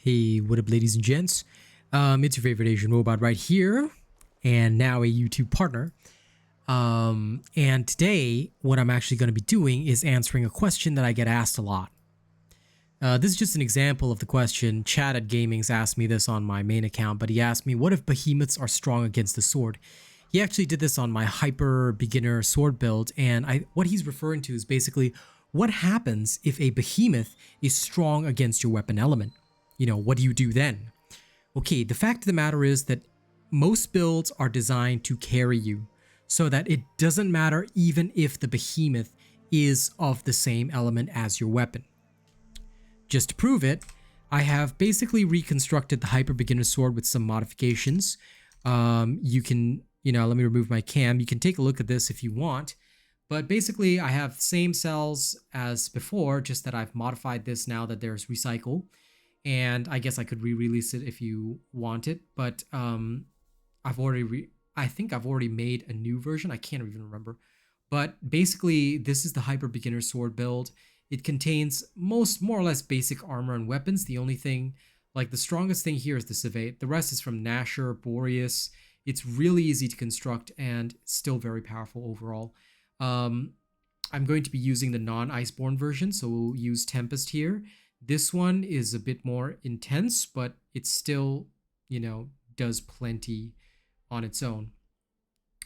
Hey, what up, ladies and gents? It's your favorite Asian robot right here, and now a YouTube partner. And today, what I'm actually going to be doing is answering a question that I get asked a lot. This is just an example of the question. Chad at Gaming's asked me this on my main account, but he asked me, what if behemoths are strong against the sword? He actually did this on my hyper beginner sword build, and what he's referring to is basically what happens if a behemoth is strong against your weapon element. You know, what do you do then? Okay, the fact of the matter is that most builds are designed to carry you so that it doesn't matter even if the behemoth is of the same element as your weapon. Just to prove it, I have basically reconstructed the hyper beginner sword with some modifications. You can, let me remove my cam. You can take a look at this if you want. But basically, I have the same cells as before, just that I've modified this now that there's recycle. And I guess I could re-release it if you want it, but I think I've already made a new version. I can't even remember. But basically, this is the hyper beginner sword build. It contains more or less basic armor and weapons. The only thing, like the strongest thing here is the Civet. The rest is from Nasher, Boreas. It's really easy to construct and still very powerful overall. I'm going to be using the non-Iceborne version, so we'll use Tempest here. This one is a bit more intense, but it still, does plenty on its own.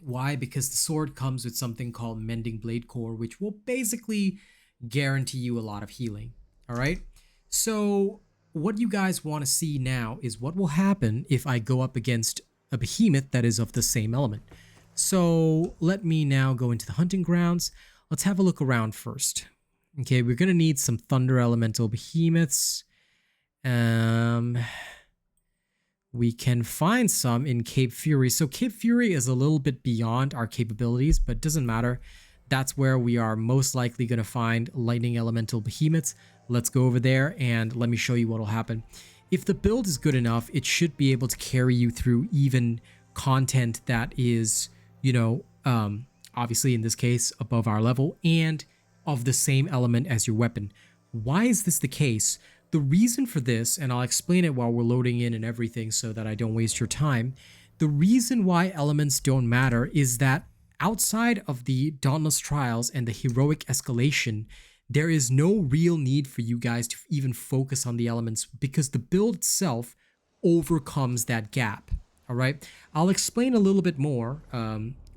Why? Because the sword comes with something called Mending Blade Core, which will basically guarantee you a lot of healing. All right. So what you guys want to see now is what will happen if I go up against a behemoth that is of the same element. So let me now go into the hunting grounds. Let's have a look around first. Okay, we're going to need some thunder elemental behemoths. We can find some in Cape Fury. So Cape Fury is a little bit beyond our capabilities, but doesn't matter. That's where we are most likely going to find lightning elemental behemoths. Let's go over there and let me show you what will happen. If the build is good enough, it should be able to carry you through even content that is, obviously in this case, above our level and of the same element as your weapon. Why is this the case? The reason for this, and I'll explain it while we're loading in and everything so that I don't waste your time. The reason why elements don't matter is that outside of the Dauntless trials and the heroic escalation, there is no real need for you guys to even focus on the elements because the build itself overcomes that gap. All right, I'll explain a little bit more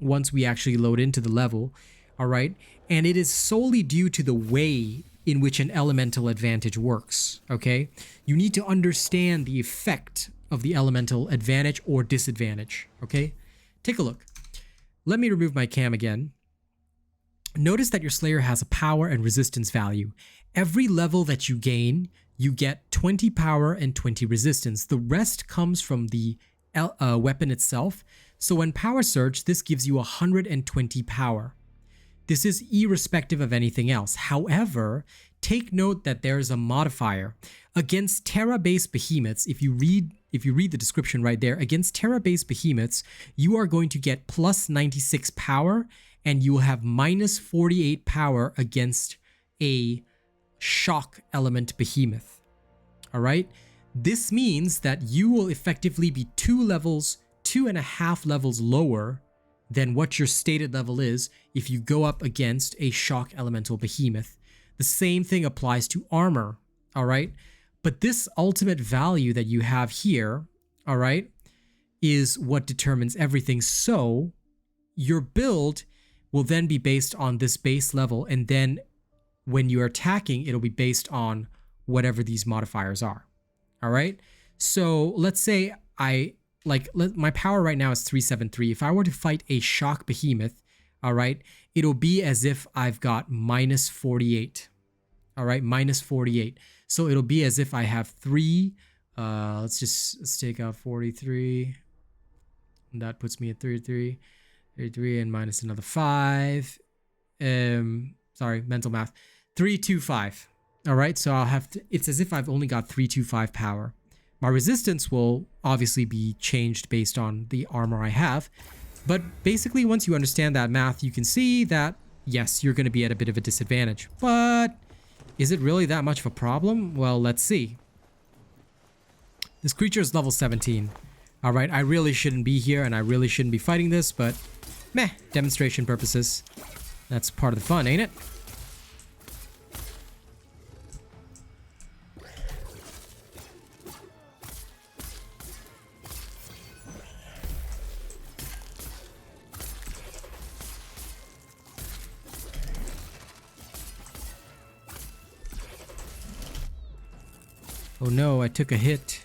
once we actually load into the level. All right, and it is solely due to the way in which an elemental advantage works. Okay, you need to understand the effect of the elemental advantage or disadvantage. Okay, take a look. Let me remove my cam again. Notice that your Slayer has a power and resistance value. Every level that you gain, you get 20 power and 20 resistance. The rest comes from the weapon itself. So when power surge, this gives you 120 power. This is irrespective of anything else. However, take note that there is a modifier. Against Terra-based behemoths, if you read the description right there, against Terra-based behemoths, you are going to get plus 96 power, and you will have minus 48 power against a shock element behemoth. All right? This means that you will effectively be 2.5 levels lower than what your stated level is if you go up against a shock elemental behemoth. The same thing applies to armor, all right? But this ultimate value that you have here, all right, is what determines everything. So your build will then be based on this base level, and then when you're attacking, it'll be based on whatever these modifiers are, all right? So let's say my power right now is 373. If I were to fight a shock behemoth, all right, it'll be as if I've got minus 48. All right, minus 48. So it'll be as if I have 3. Let's take out 43. And that puts me at 33, and minus another 5. Sorry, mental math. 325. All right, so it's as if I've only got 325 power. My resistance will obviously be changed based on the armor I have. But basically, once you understand that math, you can see that, yes, you're going to be at a bit of a disadvantage. But is it really that much of a problem? Well, let's see. This creature is level 17. Alright, I really shouldn't be here and I really shouldn't be fighting this, but meh, demonstration purposes. That's part of the fun, ain't it? Oh no, I took a hit.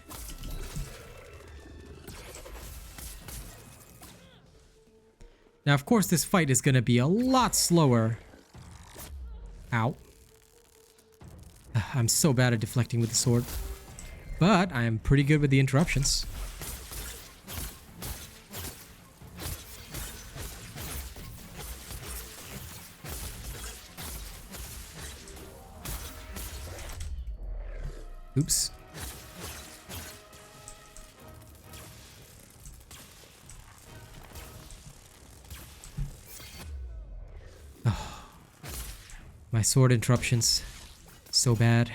Now, of course, this fight is going to be a lot slower. Ow. I'm so bad at deflecting with the sword. But I am pretty good with the interruptions. Oops. Oh, my sword interruptions. So bad.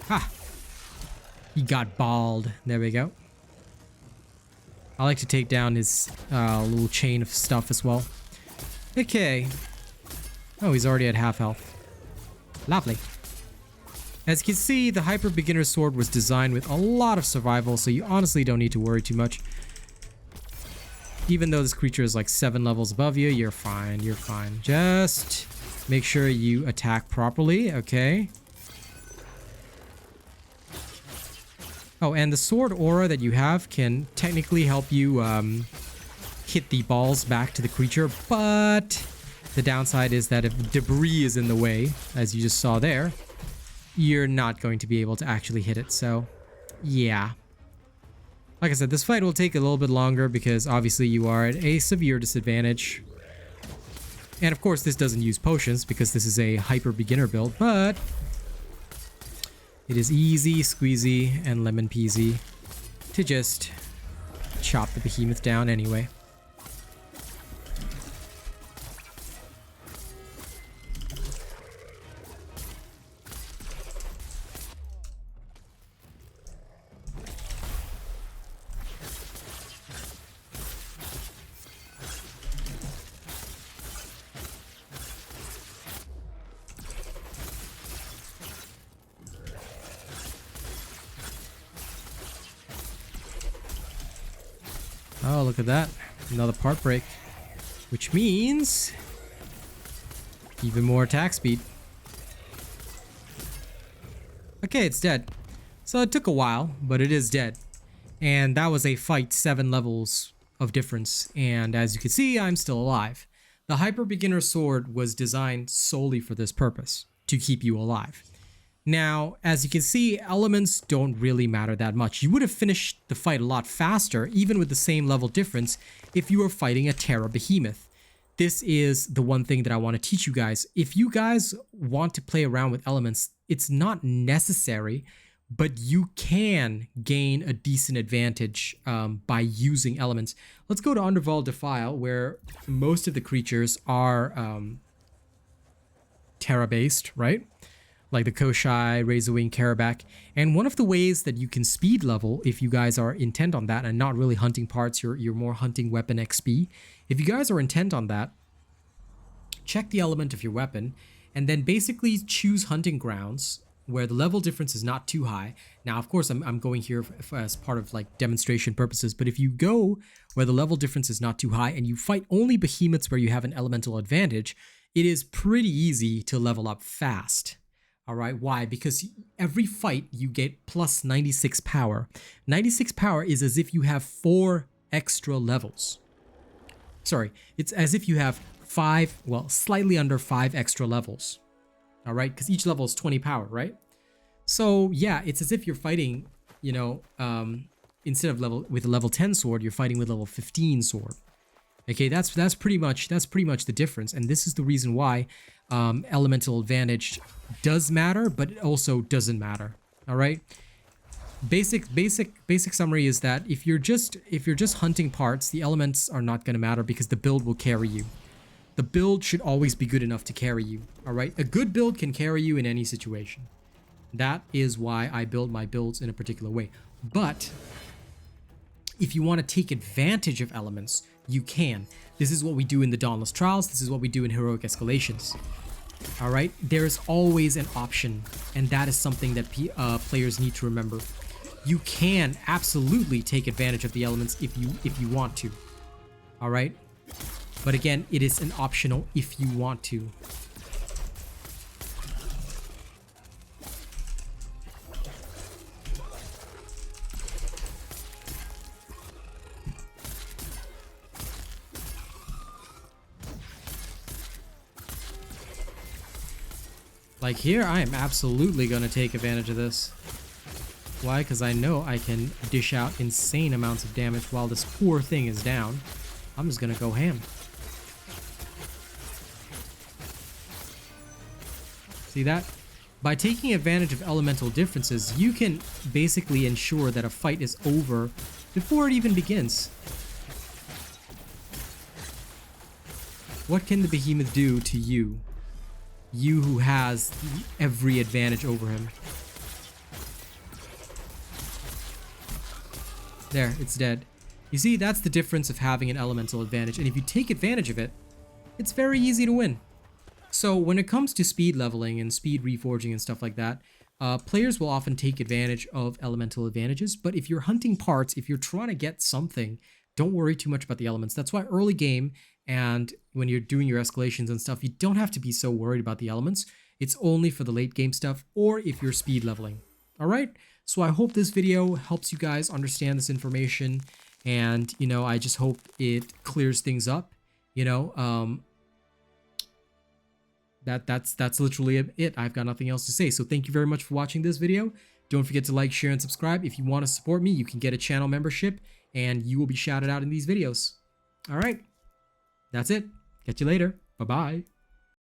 Ha! He got balled. There we go. I like to take down his little chain of stuff as well. Okay. Oh, he's already at half health. Lovely. As you can see, the Hyper Beginner Sword was designed with a lot of survival, so you honestly don't need to worry too much. Even though this creature is like 7 levels above you, you're fine, you're fine. Just make sure you attack properly, okay? Oh, and the sword aura that you have can technically help you hit the balls back to the creature, but the downside is that if debris is in the way, as you just saw there, you're not going to be able to actually hit it, so yeah. Like I said, this fight will take a little bit longer because obviously you are at a severe disadvantage. And of course this doesn't use potions because this is a hyper beginner build, but it is easy, squeezy, and lemon peasy to just chop the behemoth down anyway. Oh, look at that. Another part break. Which means even more attack speed. Okay, it's dead. So it took a while, but it is dead. And that was a fight 7 levels of difference. And as you can see, I'm still alive. The Hyper Beginner Sword was designed solely for this purpose, to keep you alive. Now, as you can see, elements don't really matter that much. You would have finished the fight a lot faster, even with the same level difference, if you were fighting a Terra Behemoth. This is the one thing that I want to teach you guys. If you guys want to play around with elements, it's not necessary, but you can gain a decent advantage by using elements. Let's go to Underval Defile, where most of the creatures are Terra-based, right? Like the Koshai, Razorwing, Karabac. And one of the ways that you can speed level, if you guys are intent on that and not really hunting parts, you're more hunting weapon XP. If you guys are intent on that, check the element of your weapon and then basically choose hunting grounds where the level difference is not too high. Now, of course, I'm going here as part of like demonstration purposes, but if you go where the level difference is not too high and you fight only behemoths where you have an elemental advantage, it is pretty easy to level up fast. All right, why? Because every fight you get plus 96 power. 96 power is as if you have 4 extra levels. Sorry, it's as if you have 5, well, slightly under 5 extra levels. All right, because each level is 20 power, right? So yeah, it's as if you're fighting, you know, instead of with a level 10 sword, you're fighting with level 15 sword. Okay, that's pretty much the difference, and this is the reason why elemental advantage does matter, but it also doesn't matter. All right. Basic summary is that if you're just hunting parts, the elements are not going to matter because the build will carry you. The build should always be good enough to carry you. All right. A good build can carry you in any situation. That is why I build my builds in a particular way. But if you want to take advantage of elements, you can. This is what we do in the Dauntless Trials. This is what we do in Heroic Escalations. All right, there's always an option, and that is something that players need to remember. You can absolutely take advantage of the elements if you want to. All right, but again, it is an optional if you want to. Like here, I am absolutely going to take advantage of this. Why? Because I know I can dish out insane amounts of damage while this poor thing is down. I'm just going to go ham. See that? By taking advantage of elemental differences, you can basically ensure that a fight is over before it even begins. What can the behemoth do to you? You who has every advantage over him. There, it's dead. You see, that's the difference of having an elemental advantage, and if you take advantage of it, it's very easy to win. So when it comes to speed leveling and speed reforging and stuff like that, players will often take advantage of elemental advantages, but if you're hunting parts, if you're trying to get something, don't worry too much about the elements. That's why early game and when you're doing your escalations and stuff, you don't have to be so worried about the elements. It's only for the late game stuff or if you're speed leveling. All right. So I hope this video helps you guys understand this information, and, you know, I just hope it clears things up, you know. That's literally it. I've got nothing else to say. So thank you very much for watching this video. Don't forget to like, share, and subscribe. If you want to support me, you can get a channel membership and you will be shouted out in these videos. All right. That's it. Catch you later. Bye-bye.